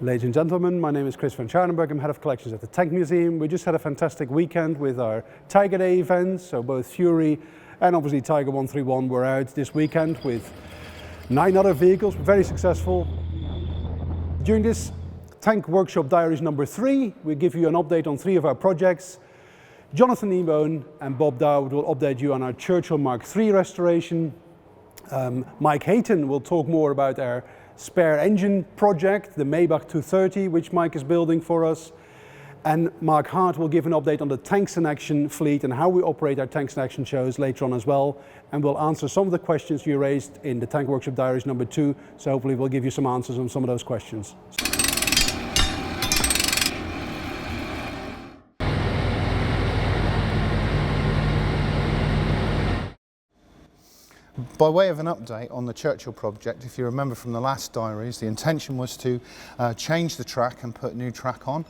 Ladies and gentlemen, my name is Chris van Scharenberg. I'm Head of Collections at the Tank Museum. We just had a fantastic weekend with our Tiger Day events, so both Fury and obviously Tiger 131 were out this weekend with 9 other vehicles, very successful. During this Tank Workshop Diaries number 3, we give you an update on 3 of our projects. Jonathan Kneebone and Bob Dowd will update you on our Churchill Mark III restoration. Mike Hayton will talk more about our spare engine project, the Maybach 230, which Mike is building for us. And Mark Hart will give an update on the Tanks in Action fleet and how we operate our Tanks in Action shows later on as well. And we'll answer some of the questions you raised in the Tank Workshop Diaries number 2. So hopefully we'll give you some answers on some of those questions. By way of an update on the Churchill Project, if you remember from the last diaries, the intention was to change the track and put new track on.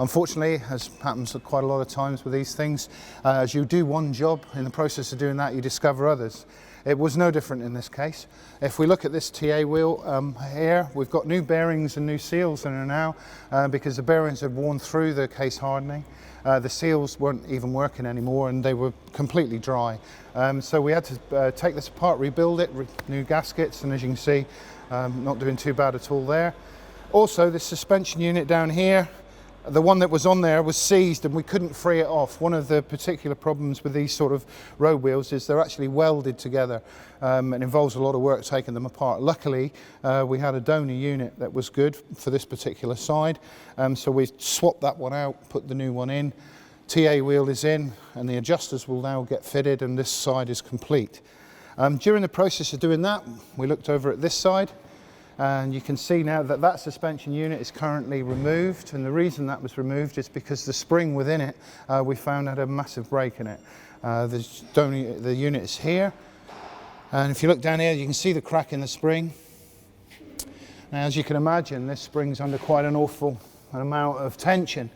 Unfortunately, as happens quite a lot of times with these things, as you do one job, in the process of doing that you discover others. It was no different in this case. If we look at this TA wheel here, we've got new bearings and new seals in it now because the bearings had worn through the case hardening. The seals weren't even working anymore and they were completely dry. So we had to take this apart, rebuild it, new gaskets, and as you can see, not doing too bad at all there. Also, this suspension unit down here, the one that was on there was seized and we couldn't free it off. One of the particular problems with these sort of road wheels is they're actually welded together. It involves a lot of work taking them apart. Luckily, we had a donor unit that was good for this particular side. So we swapped that one out, put the new one in. TA wheel is in and the adjusters will now get fitted and this side is complete. During the process of doing that, we looked over at this side. And you can see now that that suspension unit is currently removed, and the reason that was removed is because the spring within it we found had a massive break in it. The unit is here, and if you look down here you can see the crack in the spring. Now, as you can imagine, this spring's under quite an awful amount of tension,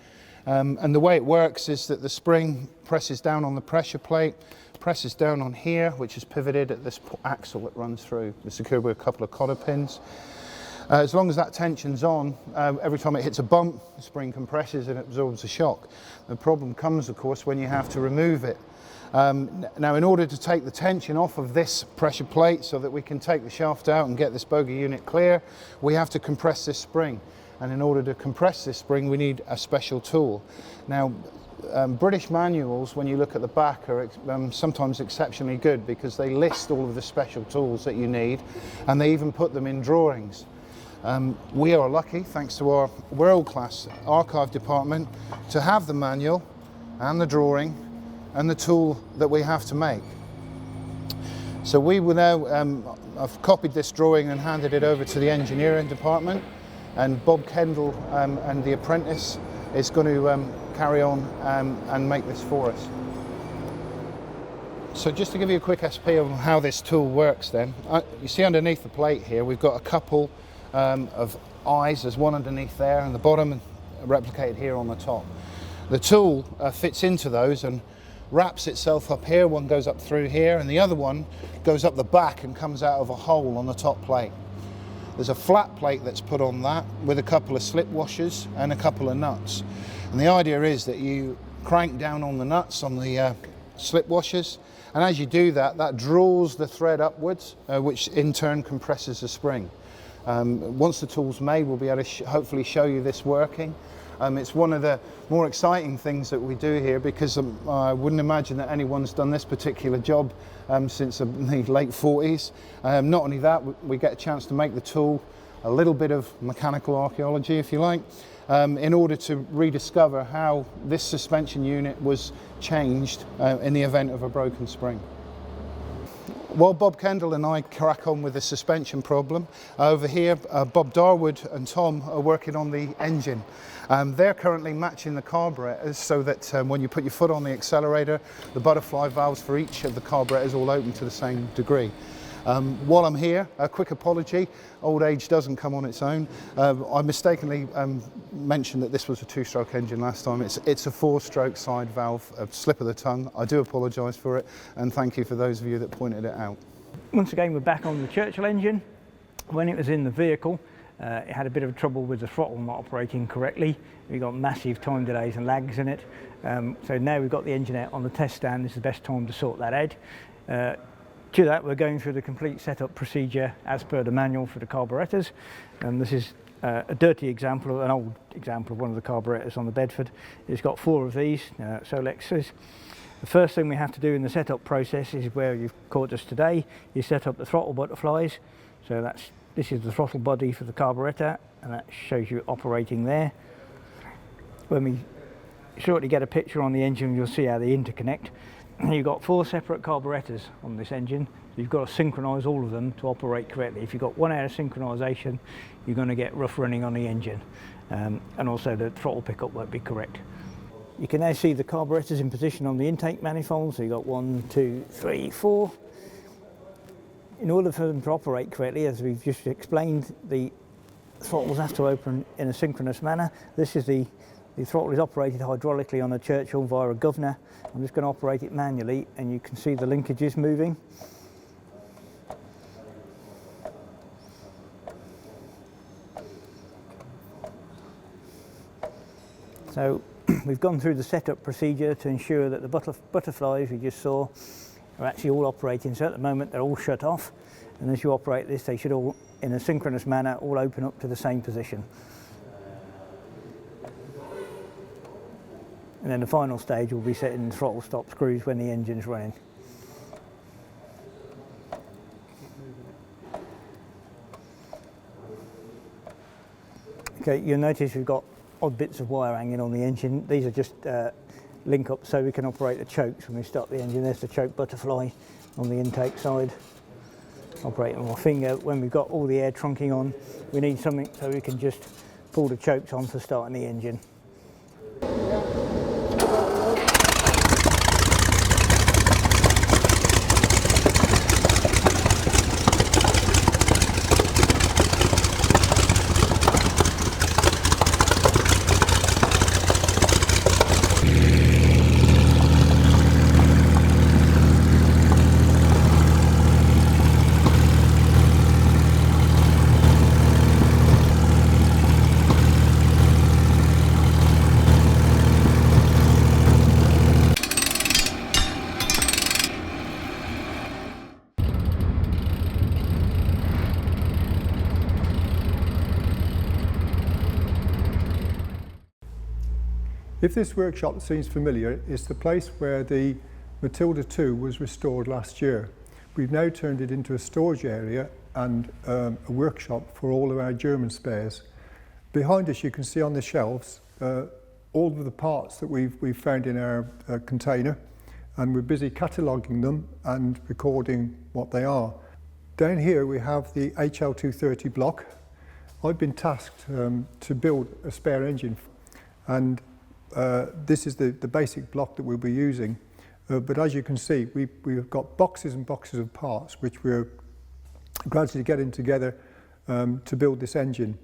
and the way it works is that the spring presses down on the pressure plate, presses down on here, which is pivoted at this axle that runs through. It's secured with a couple of cotter pins. As long as that tension's on, every time it hits a bump, the spring compresses and absorbs a shock. The problem comes, of course, when you have to remove it. Now, in order to take the tension off of this pressure plate so that we can take the shaft out and get this bogie unit clear, we have to compress this spring. And in order to compress this spring, we need a special tool. Now, British manuals, when you look at the back, are sometimes exceptionally good because they list all of the special tools that you need and they even put them in drawings. We are lucky, thanks to our world-class archive department, to have the manual and the drawing and the tool that we have to make. So we will now, I've copied this drawing and handed it over to the engineering department, and Bob Kendall and the apprentice is going to carry on and make this for us. So just to give you a quick SP of how this tool works then, you see underneath the plate here we've got a couple of eyes. There's one underneath there and the bottom, and replicated here on the top. The tool fits into those and wraps itself up here. One goes up through here and the other one goes up the back and comes out of a hole on the top plate. There's a flat plate that's put on that with a couple of slip washers and a couple of nuts. And the idea is that you crank down on the nuts on the slip washers, and as you do that, that draws the thread upwards, which in turn compresses the spring. Once the tool's made, we'll be able to hopefully show you this working. It's one of the more exciting things that we do here because I wouldn't imagine that anyone's done this particular job since the late 40s. Not only that, we get a chance to make the tool, a little bit of mechanical archaeology if you like, in order to rediscover how this suspension unit was changed in the event of a broken spring. While Bob Kendall and I crack on with the suspension problem, over here Bob Darwood and Tom are working on the engine. They're currently matching the carburetors so that when you put your foot on the accelerator, the butterfly valves for each of the carburetors all open to the same degree. While I'm here, a quick apology, old age doesn't come on its own. I mistakenly mentioned that this was a 2-stroke engine last time. It's a 4-stroke side valve, a slip of the tongue. I do apologise for it, and thank you for those of you that pointed it out. Once again, we're back on the Churchill engine. When it was in the vehicle, It had a bit of trouble with the throttle not operating correctly. We got massive time delays and lags in it. So now we've got the engine out on the test stand. This is the best time to sort that out. To that, we're going through the complete setup procedure as per the manual for the carburetors. This is a dirty example, an old example of one of the carburetors on the Bedford. It's got 4 of these Solexes. The first thing we have to do in the setup process is where you've caught us today. You set up the throttle butterflies. So this is the throttle body for the carburetor, and that shows you operating there. When we shortly get a picture on the engine, you'll see how they interconnect. You've got 4 separate carburetors on this engine, so you've got to synchronise all of them to operate correctly. If you've got one out of synchronisation, you're going to get rough running on the engine, and also the throttle pickup won't be correct. You can now see the carburetors in position on the intake manifold, so you've got 1, 2, 3, 4. In order for them to operate correctly, as we've just explained, the throttles have to open in a synchronous manner. This is the throttle is operated hydraulically on a Churchill via a governor. I'm just going to operate it manually, and you can see the linkages moving. So we've gone through the setup procedure to ensure that the butterflies we just saw are actually all operating. So at the moment they're all shut off, and as you operate this, they should all, in a synchronous manner, all open up to the same position. And then the final stage will be setting the throttle stop screws when the engine's running. Okay, you'll notice we've got odd bits of wire hanging on the engine. These are just link up so we can operate the chokes when we start the engine. There's the choke butterfly on the intake side. Operate on my finger. When we've got all the air trunking on, we need something so we can just pull the chokes on for starting the engine. If this workshop seems familiar, it's the place where the Matilda 2 was restored last year. We've now turned it into a storage area and a workshop for all of our German spares. Behind us you can see on the shelves all of the parts that we've found in our container, and we're busy cataloguing them and recording what they are. Down here we have the HL230 block. I've been tasked to build a spare engine, and this is the basic block that we'll be using. But as you can see, we've got boxes and boxes of parts which we're gradually getting together to build this engine.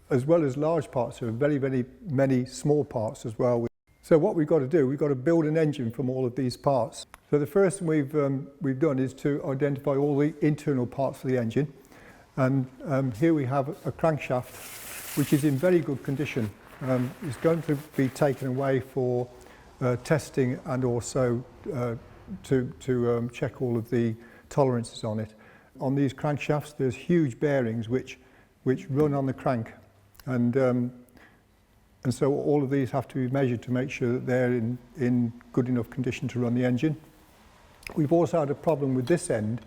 As well as large parts, there are very, very many small parts as well. So what we've got to do, we've got to build an engine from all of these parts. So the first thing we've done is to identify all the internal parts of the engine. And here we have a crankshaft which is in very good condition. It's going to be taken away for testing and also to check all of the tolerances on it. On these crankshafts there's huge bearings which run on the crank, and so all of these have to be measured to make sure that they're in good enough condition to run the engine. We've also had a problem with this end,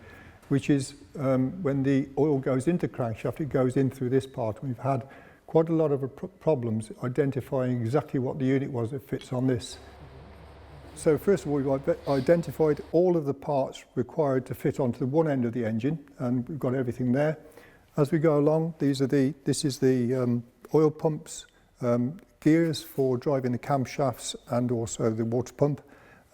which is when the oil goes into the crankshaft, it goes in through this part. We've had quite a lot of problems identifying exactly what the unit was that fits on this. So first of all, we've identified all of the parts required to fit onto the one end of the engine, and we've got everything there. As we go along, this is the oil pumps, gears for driving the camshafts and also the water pump,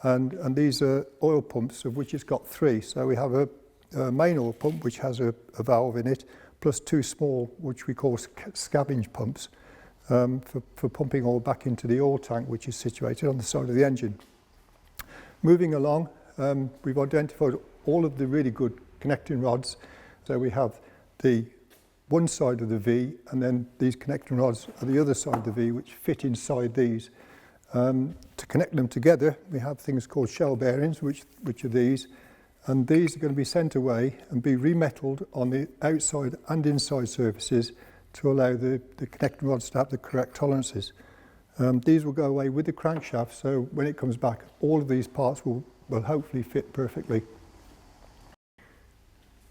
and these are oil pumps, of which it's got 3. So we have a main oil pump which has a valve in it, plus 2 small, which we call scavenge pumps, for pumping oil back into the oil tank, which is situated on the side of the engine. Moving along, we've identified all of the really good connecting rods. So we have the one side of the V, and then these connecting rods are the other side of the V, which fit inside these. To connect them together, we have things called shell bearings, which are these, and these are going to be sent away and be remetalled on the outside and inside surfaces to allow the connecting rods to have the correct tolerances. These will go away with the crankshaft, so when it comes back, all of these parts will hopefully fit perfectly.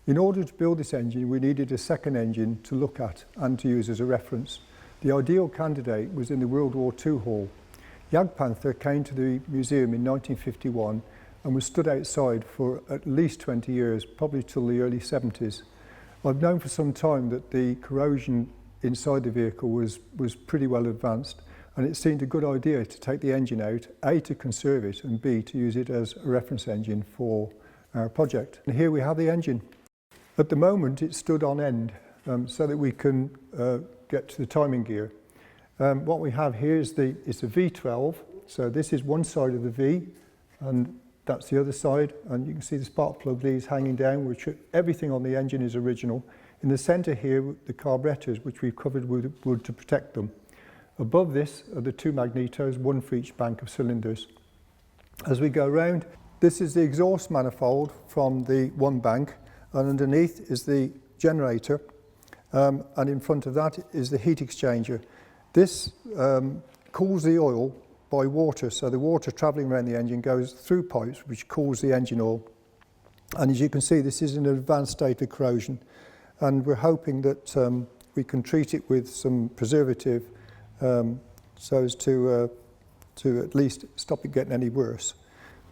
In order to build this engine, we needed a second engine to look at and to use as a reference. The ideal candidate was in the World War II hall. Jagdpanther came to the museum in 1951 and was stood outside for at least 20 years, probably till the early 70s. I've known for some time that the corrosion inside the vehicle was pretty well advanced, and it seemed a good idea to take the engine out, A, to conserve it, and B, to use it as a reference engine for our project. And here we have the engine. At the moment, it stood on end so that we can get to the timing gear. What we have here is it's a V12, so this is one side of the V, and that's the other side, and you can see the spark plug leads hanging down, which everything on the engine is original. In the centre here, the carburetors, which we've covered with wood to protect them. Above this are the two magnetos, one for each bank of cylinders. As we go around, this is the exhaust manifold from the one bank, and underneath is the generator, and in front of that is the heat exchanger. This cools the oil by water, so the water travelling around the engine goes through pipes which cools the engine oil. And as you can see, this is in an advanced state of corrosion, and we're hoping that we can treat it with some preservative so as to at least stop it getting any worse.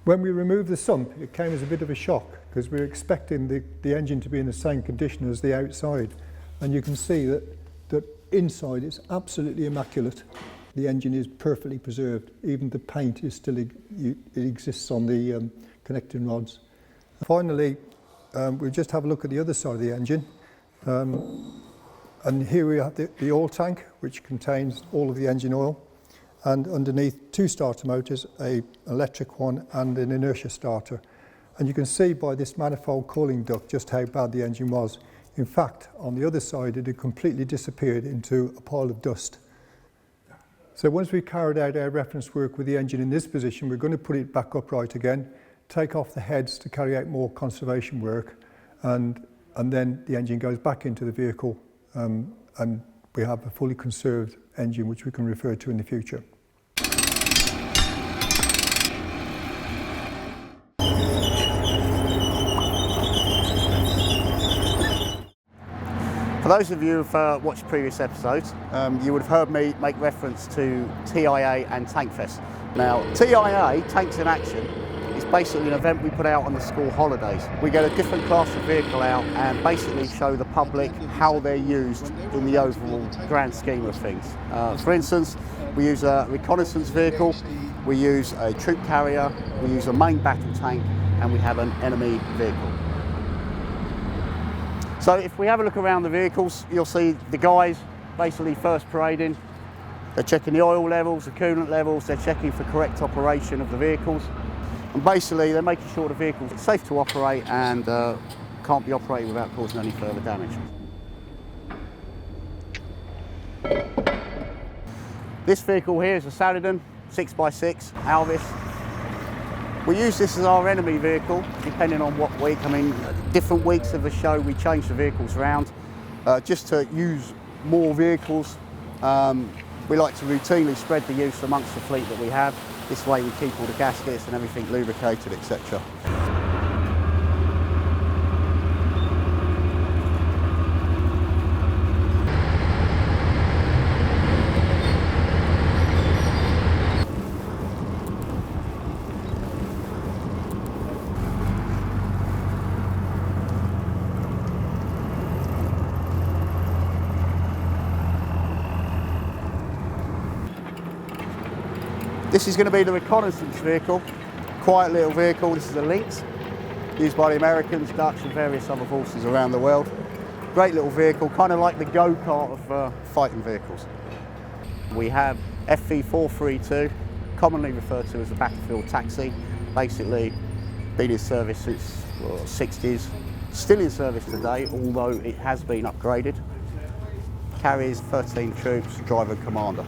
When we removed the sump, it came as a bit of a shock because we were expecting the engine to be in the same condition as the outside, and you can see that inside it's absolutely immaculate. The engine is perfectly preserved. Even the paint is still it exists on the connecting rods. Finally, we'll just have a look at the other side of the engine. And here we have the oil tank, which contains all of the engine oil, and underneath two starter motors, an electric one and an inertia starter. And you can see by this manifold cooling duct just how bad the engine was. In fact, on the other side, it had completely disappeared into a pile of dust. So once we've carried out our reference work with the engine in this position, we're going to put it back upright again, take off the heads to carry out more conservation work, and then the engine goes back into the vehicle, and we have a fully conserved engine which we can refer to in the future. For those of you who've watched previous episodes, you would have heard me make reference to TIA and Tankfest. Now, TIA, Tanks in Action, is basically an event we put out on the school holidays. We get a different class of vehicle out and basically show the public how they're used in the overall grand scheme of things. For instance, we use a reconnaissance vehicle, we use a troop carrier, we use a main battle tank, and we have an enemy vehicle. So if we have a look around the vehicles, you'll see the guys basically first parading. They're checking the oil levels, the coolant levels, they're checking for correct operation of the vehicles. And basically they're making sure the vehicle's safe to operate and can't be operated without causing any further damage. This vehicle here is a Saladin 6x6 Alvis. We use this as our enemy vehicle, depending on what week. I mean, different weeks of the show we change the vehicles around just to use more vehicles. We like to routinely spread the use amongst the fleet that we have. This way we keep all the gaskets and everything lubricated, etc. This is going to be the reconnaissance vehicle, quiet little vehicle. This is a Lynx, used by the Americans, Dutch and various other forces around the world. Great little vehicle, kind of like the go-kart of fighting vehicles. We have FV432, commonly referred to as a battlefield taxi. Basically, been in service since the 60s, still in service today, although it has been upgraded. carries 13 troops, driver and commander.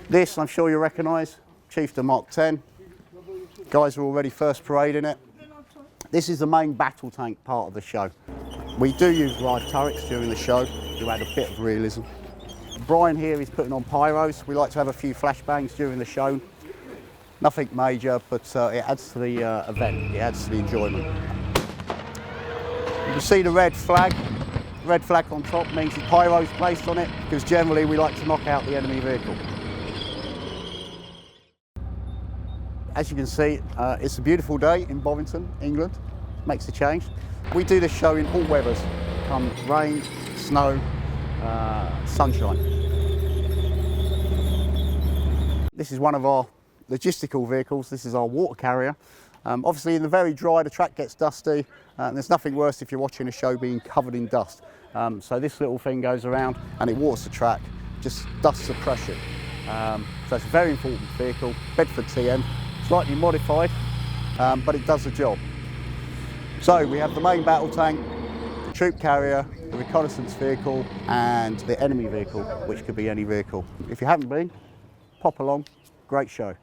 This, I'm sure you recognise, Chieftain Mark 10. Guys are already first parading it. This is the main battle tank part of the show. We do use live turrets during the show to add a bit of realism. Brian here is putting on pyros. We like to have a few flashbangs during the show. Nothing major, but it adds to the event, it adds to the enjoyment. You can see the red flag. Red flag on top means the pyro's placed on it, because generally we like to knock out the enemy vehicle. As you can see, it's a beautiful day in Bovington, England. Makes a change. We do this show in all weathers, come rain, snow, sunshine. This is one of our logistical vehicles. This is our water carrier. Obviously in the very dry, the track gets dusty, and there's nothing worse if you're watching a show being covered in dust. So this little thing goes around and it waters the track, just dust suppression. So it's a very important vehicle, Bedford TM. Slightly modified, but it does the job. So we have the main battle tank, the troop carrier, the reconnaissance vehicle, and the enemy vehicle, which could be any vehicle. If you haven't been, pop along, great show.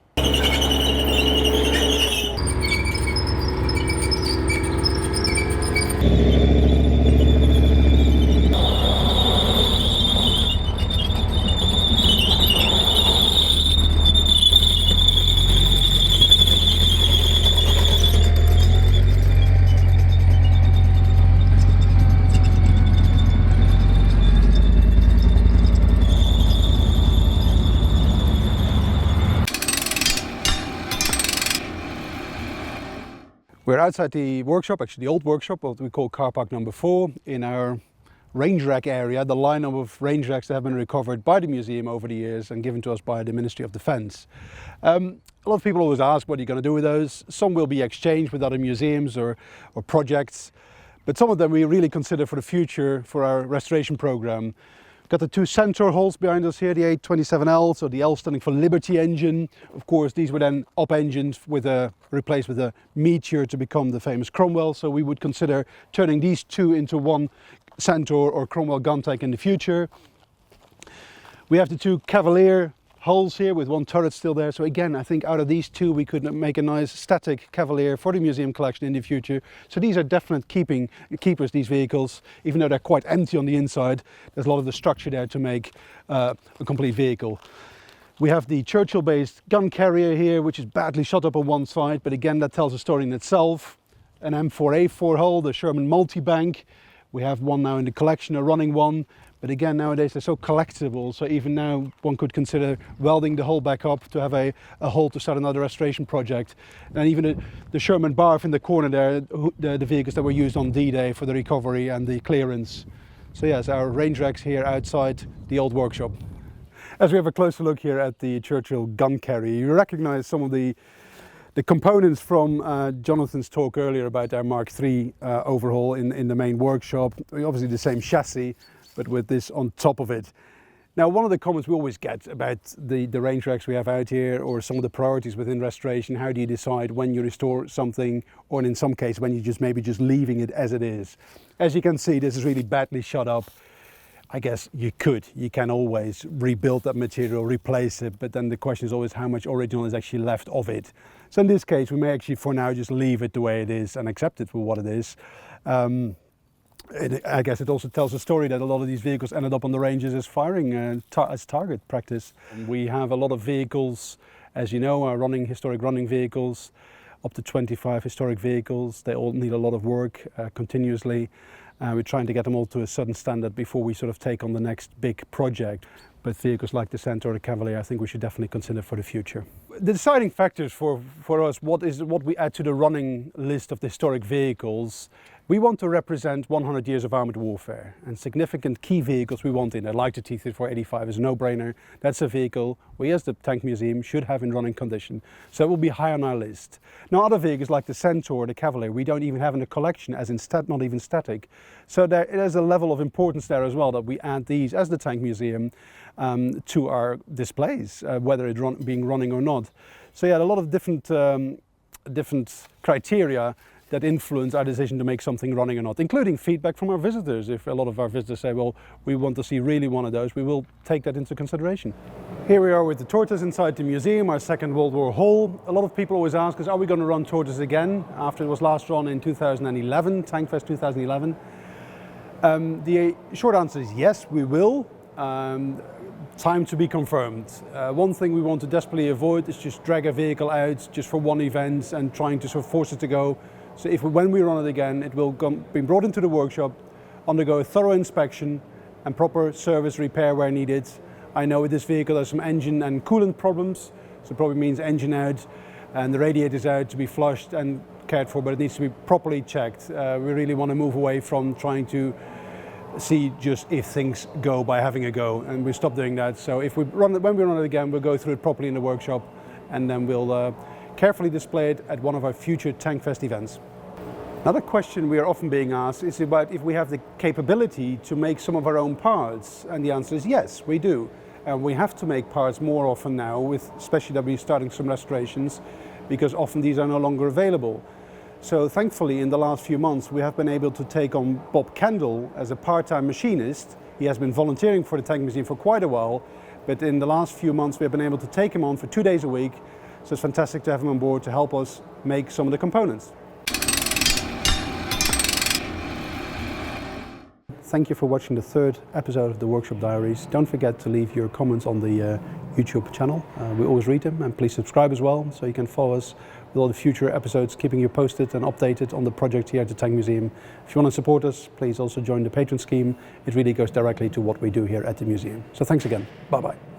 We're outside the workshop, actually the old workshop, what we call car park number 4, in our range rack area, the lineup of range racks that have been recovered by the museum over the years and given to us by the Ministry of Defence. A lot of people always ask what are you going to do with those. Some will be exchanged with other museums or projects, but some of them we really consider for the future for our restoration programme. Got the 2 Centaur hulls behind us here, the 827L, so the L standing for Liberty engine. Of course, these were then up-engined replaced with a Meteor to become the famous Cromwell, so we would consider turning these 2 into one Centaur or Cromwell gun tank in the future. We have the 2 Cavalier hulls here with 1 turret still there, so again I think out of these 2 we could make a nice static Cavalier for the museum collection in the future. So these are definite keepers, these vehicles, even though they're quite empty on the inside. There's a lot of the structure there to make a complete vehicle. We have the Churchill based gun carrier here, which is badly shot up on one side, but again that tells a story in itself. An M4A4 hull, the Sherman multi-bank. We have one now in the collection, a running one. But again, nowadays they're so collectible, so even now one could consider welding the hull back up to have a hull to start another restoration project. And even the Sherman Barf in the corner there, the vehicles that were used on D-Day for the recovery and the clearance. So yes, our range racks here outside the old workshop. As we have a closer look here at the Churchill gun carrier, you recognise some of the components from Jonathan's talk earlier about our Mark III overhaul in the main workshop. Obviously the same chassis, but with this on top of it. Now, one of the comments we always get about the range racks we have out here, or some of the priorities within restoration, how do you decide when you restore something, or in some cases when you maybe just leaving it as it is. As you can see, this is really badly shot up. I guess you can always rebuild that material, replace it, but then the question is always how much original is actually left of it. So in this case, we may actually for now just leave it the way it is and accept it for what it is. I guess it also tells a story that a lot of these vehicles ended up on the ranges as firing as target practice. We have a lot of vehicles, as you know, are historic running vehicles, up to 25 historic vehicles. They all need a lot of work continuously. We're trying to get them all to a certain standard before we sort of take on the next big project. But vehicles like the Centaur or the Cavalier, I think we should definitely consider for the future. The deciding factors for us, what we add to the running list of the historic vehicles, we want to represent 100 years of armoured warfare, and significant key vehicles we want in there, like the T-3485 is a no-brainer. That's a vehicle we as the Tank Museum should have in running condition, so it will be high on our list. Now other vehicles like the Centaur or the Cavalier we don't even have in the collection, as instead not even static. So there's a level of importance there as well that we add these as the Tank Museum to our displays, whether it's being running or not. So yeah, a lot of different different criteria that influence our decision to make something running or not, including feedback from our visitors. If a lot of our visitors say, well, we want to see really one of those, we will take that into consideration. Here we are with the Tortoise inside the museum, our Second World War hull. A lot of people always ask us, are we going to run Tortoise again after it was last run in 2011, Tankfest 2011? The short answer is yes, we will. Time to be confirmed. One thing we want to desperately avoid is just drag a vehicle out just for one event and trying to sort of force it to go. So when we run it again, it will be brought into the workshop, undergo a thorough inspection and proper service repair where needed. I know with this vehicle there's some engine and coolant problems, so it probably means engine out and the radiators out to be flushed and cared for, but it needs to be properly checked. We really want to move away from trying to see just if things go by having a go, and we stop doing that. So when we run it again, we'll go through it properly in the workshop, and then we'll carefully display it at one of our future Tankfest events. Another question we are often being asked is about if we have the capability to make some of our own parts, and the answer is yes, we do. And we have to make parts more often now, especially that we're starting some restorations, because often these are no longer available. So thankfully in the last few months we have been able to take on Bob Kendall as a part-time machinist. He has been volunteering for the Tank Museum for quite a while, but in the last few months we have been able to take him on for 2 days a week. So it's fantastic to have him on board to help us make some of the components. Thank you for watching the third episode of the Workshop Diaries. Don't forget to leave your comments on the YouTube channel. We always read them, and please subscribe as well so you can follow us with all the future episodes, keeping you posted and updated on the project here at the Tank Museum. If you want to support us, please also join the patron scheme. It really goes directly to what we do here at the museum. So thanks again. Bye-bye.